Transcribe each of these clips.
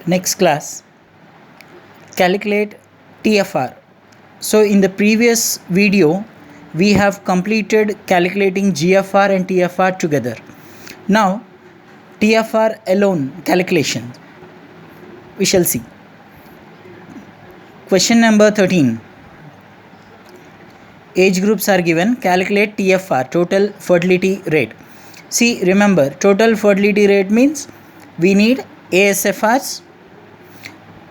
Next class, calculate TFR. So in the previous video, we have completed calculating GFR and TFR together. Now, TFR alone calculation. We shall see. Question number 13. Age groups are given. Calculate TFR, total fertility rate. See, remember, total fertility rate means we need ASFRs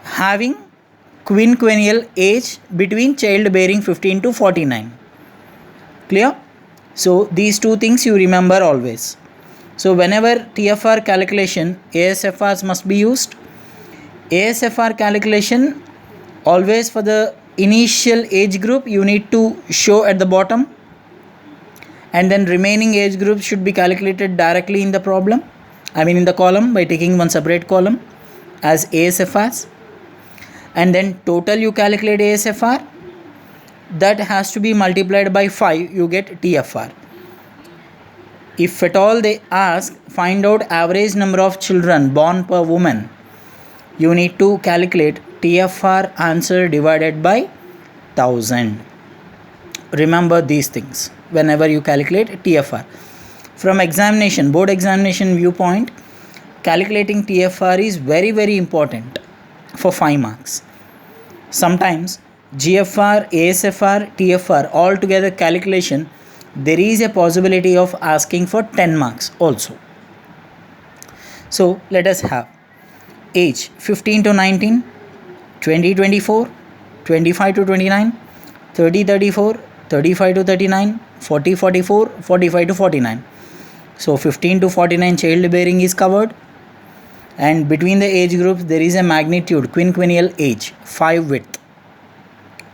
having quinquennial age between childbearing 15 to 49. Clear? So these two things you remember always. So whenever TFR calculation, ASFRs must be used. ASFR calculation always for the initial age group you need to show at the bottom, and then remaining age groups should be calculated directly in the problem, in the column, by taking one separate column as ASFRs, and then total you calculate ASFR, that has to be multiplied by 5, you get TFR. If at all they ask find out average number of children born per woman, you need to calculate TFR answer divided by 1000. Remember these things whenever you calculate TFR. From examination, board examination viewpoint, calculating TFR is very, very important for 5 marks. Sometimes GFR, ASFR, TFR all together calculation, there is a possibility of asking for 10 marks also. So let us have age 15 to 19, 20 24, 25 to 29, 30 34, 35 to 39, 40 44, 45 to 49. So 15 to 49 childbearing is covered, and between the age groups there is a magnitude quinquennial age 5 width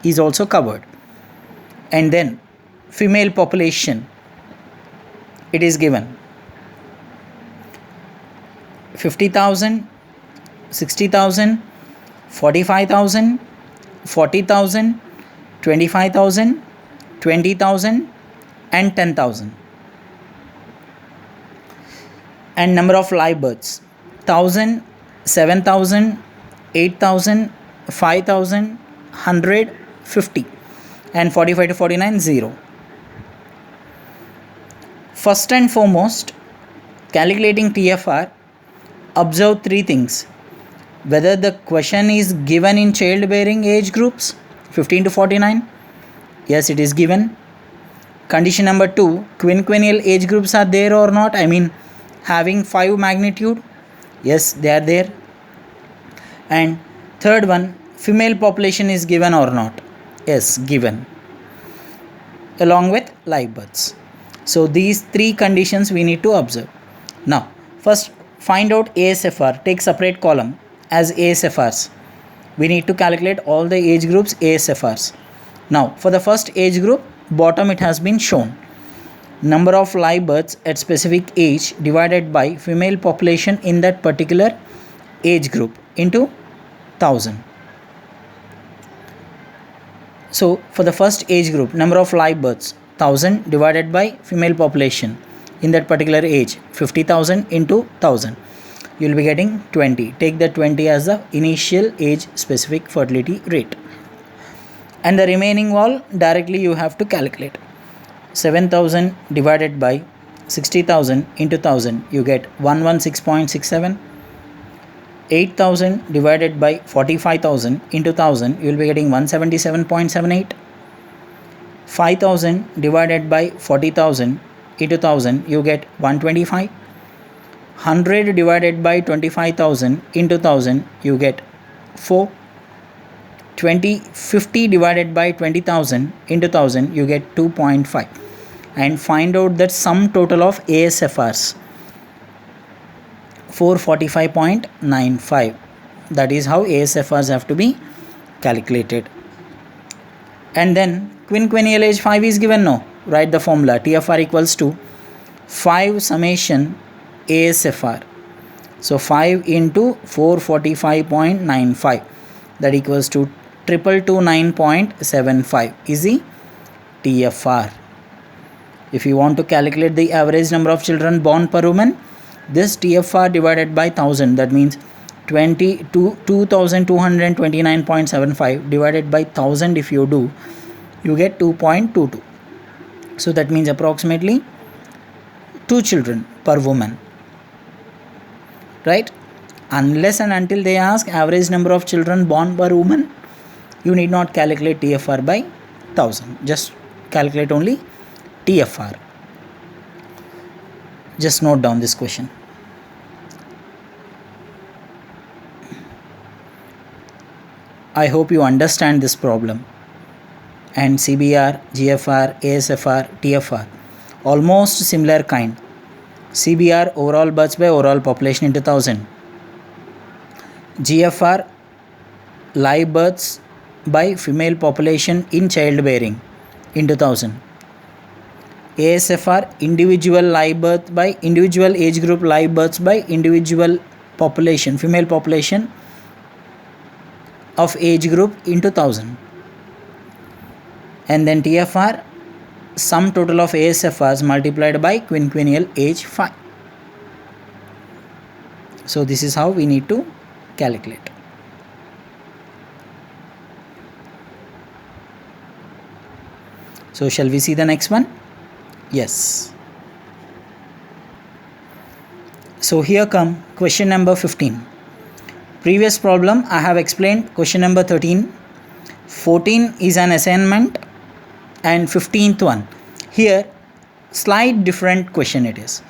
is also covered. And then female population, it is given 50,000, 60,000, 45,000, 40,000, 25,000, 20,000 and 10,000. And number of live births 1,000, 7,000, 8,000, 5,000, 100, 50 and 45 to 49, 0. First and foremost, calculating TFR, observe 3 things. Whether the question is given in childbearing age groups 15 to 49, yes, it is given. Condition number 2, quinquennial age groups are there or not, having 5 magnitude, yes, they are there. And third one, female population is given or not, yes, given, along with live births. So these 3 conditions we need to observe. Now first find out ASFR, take separate column as ASFRs. We need to calculate all the age groups ASFRs. Now for the first age group, bottom it has been shown, number of live births at specific age divided by female population in that particular age group into 1000. So for the first age group, number of live births 1000 divided by female population in that particular age, 50,000 into 1000, you will be getting 20. Take the 20 as the initial age specific fertility rate, and the remaining all directly you have to calculate. 7,000 divided by 60,000 into 1000, you get 116.67. 8,000 divided by 45,000 into 1000, you will be getting 177.78. 5,000 divided by 40,000 into 1000, you get 125. 100 divided by 25,000 into 1000, you get 4. 50 divided by 20,000 into 1000, you get 2.5. And find out that sum total of ASFRs, 445.95. That is how ASFRs have to be calculated. And then quinquennial age 5 is given, no, write the formula. TFR equals to 5 summation ASFR. So 5 into 445.95, that equals to 229.75 is the TFR. If you want to calculate the average number of children born per woman, this TFR divided by 1000, that means 2229.75 divided by 1000, if you do, you get 2.22. So that means approximately 2 children per woman, right? Unless and until they ask average number of children born per woman, you need not calculate TFR by 1000. Just calculate only TFR. Just note down this question. I hope you understand this problem. And CBR, GFR, ASFR, TFR, almost similar kind. CBR, overall births by overall population into 1000. GFR, live births by female population in childbearing into 1000. ASFR, individual live birth by individual age group live births by individual population, female population of age group into 1000. And then TFR, sum total of ASFRs multiplied by quinquennial age 5. So this is how we need to calculate. So shall we see the next one? Yes. So here come question number 15. Previous problem I have explained question number 13. 14 is an assignment and 15th one. Here slight different question it is.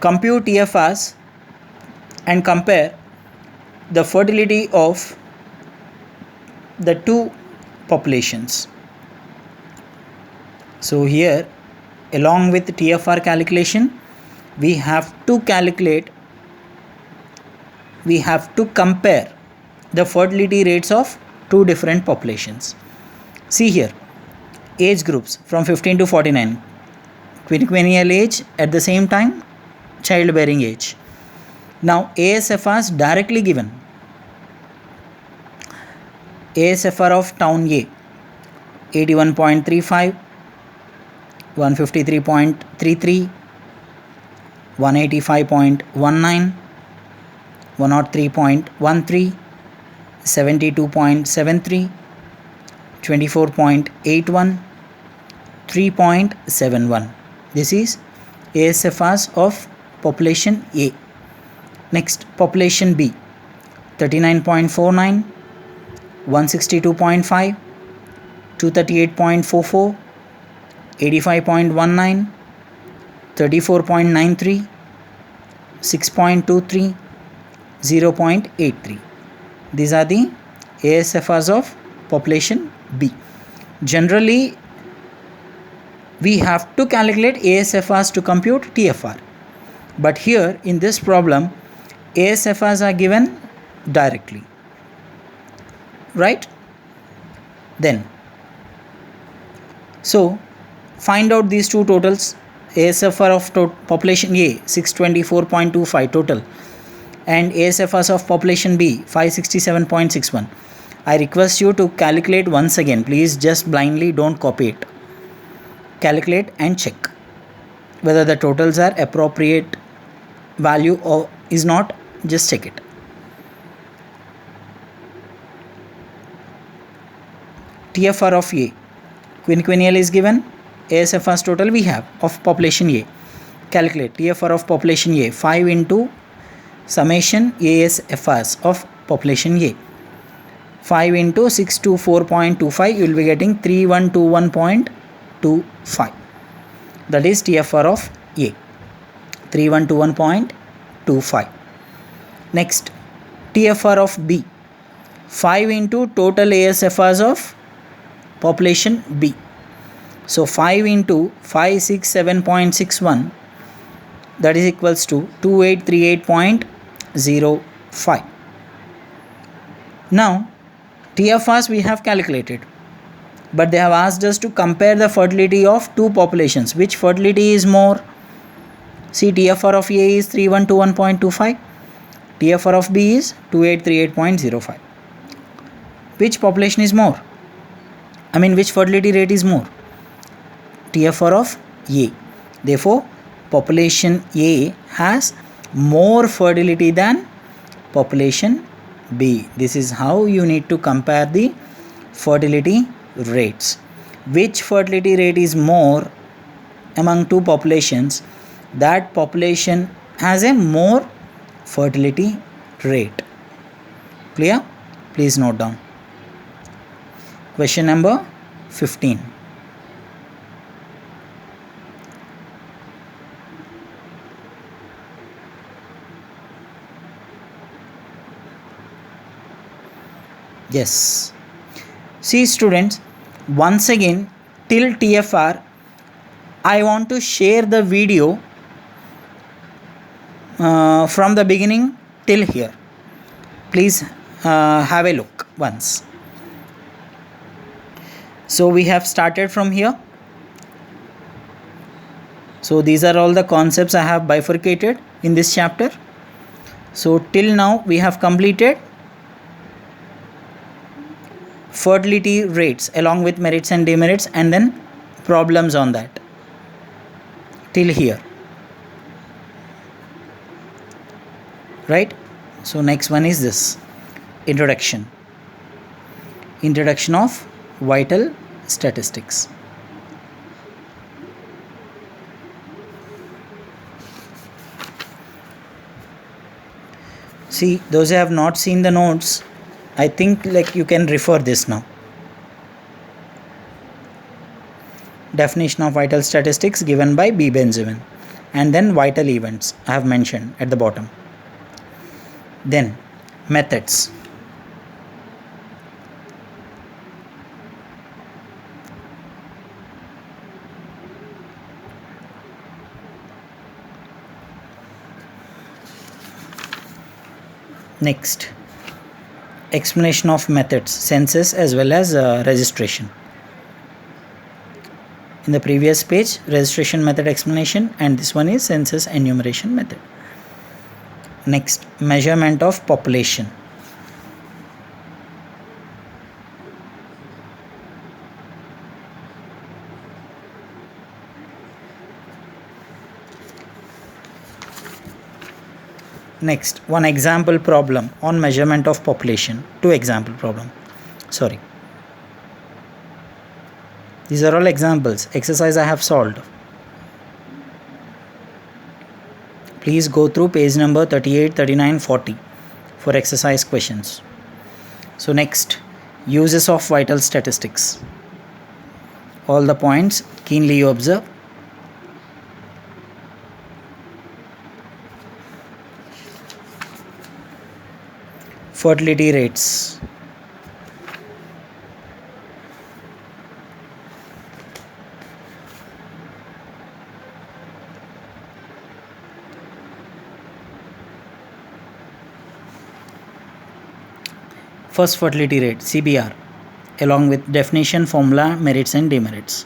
Compute TFRs and compare the fertility of the two populations. So here, along with TFR calculation, we have to compare the fertility rates of two different populations. See here, age groups from 15 to 49, quinquennial age, at the same time childbearing age. Now ASFRs directly given. ASFR of town A, 81.35, 153.33, 185.19, 103.13, 72.73, 24.81, 3.71. This is ASFRs of population A. Next, population B, 39.49, 162.5, 238.44, 85.19, 34.93, 6.23, 0.83. These are the ASFRs of population B. Generally, we have to calculate ASFRs to compute TFR. But here in this problem, ASFRs are given directly. Right? Then, so find out these two totals. ASFR of population A, 624.25 total, and ASFRs of population B, 567.61. I request you to calculate once again. Please just blindly don't copy it. Calculate and check whether the totals are appropriate value or is not. Just check it. TFR of A, quinquennial is given. ASFRs total we have of population A. Calculate TFR of population A, 5 into summation ASFRs of population A. 5 into 624.25, you will be getting 3121.25. That is TFR of A, 3121.25. Next, TFR of B, 5 into total ASFRs of population B. So 5 into 567.61, that is equals to 2838.05. Now TFRs we have calculated, but they have asked us to compare the fertility of two populations. Which fertility is more? See, TFR of A is 3121.25, TFR of B is 2838.05. Which population is more? Which fertility rate is more? TFR of A. Therefore, population A has more fertility than population B. This is how you need to compare the fertility rates. Which fertility rate is more among two populations? That population has a more fertility rate. Clear? Please note down. Question number 15. Yes. See students, once again till TFR I want to share the video from the beginning till here. Please have a look once. So we have started from here. So these are all the concepts I have bifurcated in this chapter. So till now we have completed fertility rates along with merits and demerits and then problems on that till here, right? So next one is this introduction of vital statistics. See, those who have not seen the notes, I think like you can refer this now. Definition of vital statistics given by B. Benjamin, and then vital events I have mentioned at the bottom. Then methods. Next, explanation of methods, census as well as registration. In the previous page, registration method explanation, and this one is census enumeration method. Next, measurement of population. Next, one example problem on measurement of population. Two example problem. Sorry. These are all examples. Exercise I have solved. Please go through page number 38, 39, 40 for exercise questions. So next, uses of vital statistics. All the points keenly you observe. Fertility rates. First fertility rate, CBR, along with definition, formula, merits and demerits.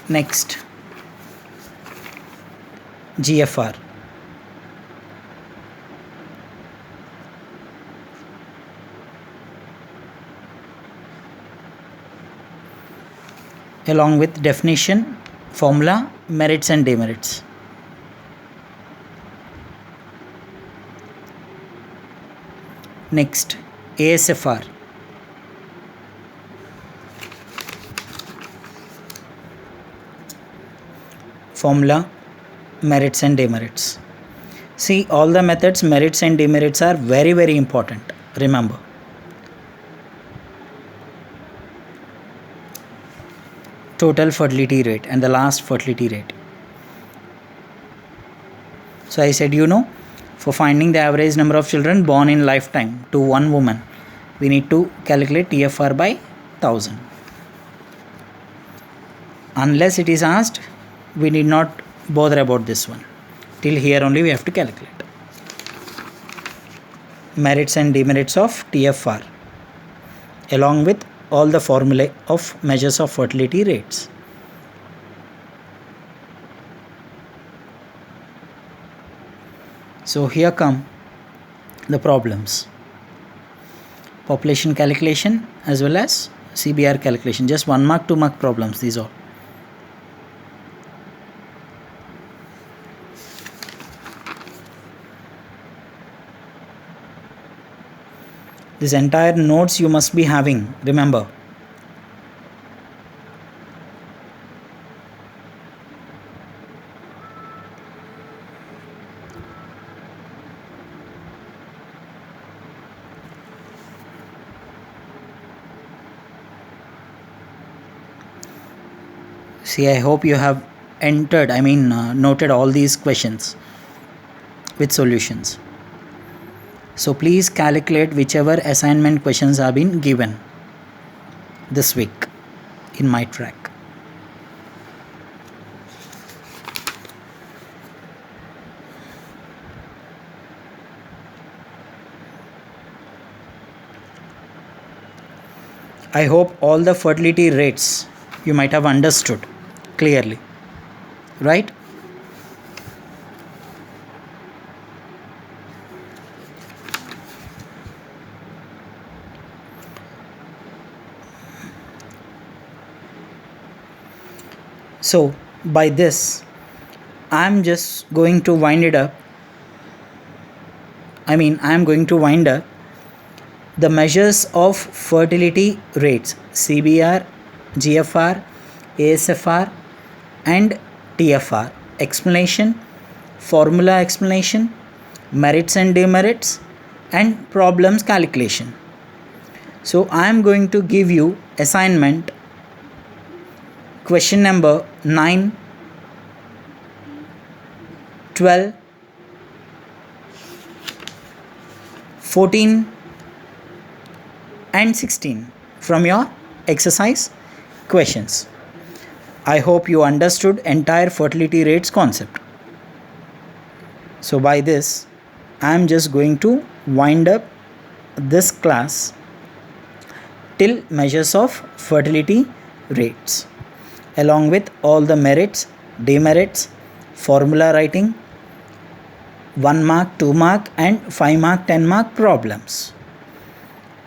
Next, GFR. Along with definition, formula, merits and demerits. Next, ASFR. Formula, merits and demerits. See, all the methods, merits and demerits are very, very important. Remember. Total fertility rate and the last fertility rate. So I said, for finding the average number of children born in lifetime to one woman, we need to calculate TFR by 1000. Unless it is asked, we need not bother about this one. Till here only we have to calculate. Merits and demerits of TFR along with all the formulae of measures of fertility rates. So here come the problems. Population calculation as well as CBR calculation. Just 1 mark, 2 mark problems, these all. This entire notes you must be having, remember. See, I hope you have noted all these questions with solutions. So please calculate whichever assignment questions have been given this week in my track. I hope all the fertility rates you might have understood clearly, right? So by this, I'm just going to wind it up. I'm going to wind up the measures of fertility rates CBR, GFR, ASFR, and TFR. Explanation, formula explanation, merits and demerits, and problems calculation. So I am going to give you assignment question number 9, 12, 14 and 16 from your exercise questions. I hope you understood entire fertility rates concept. So by this, I am just going to wind up this class till measures of fertility rates, along with all the merits, demerits, formula writing, 1 mark, 2 mark and 5 mark, 10 mark problems.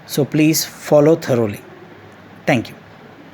So please follow thoroughly. Thank you.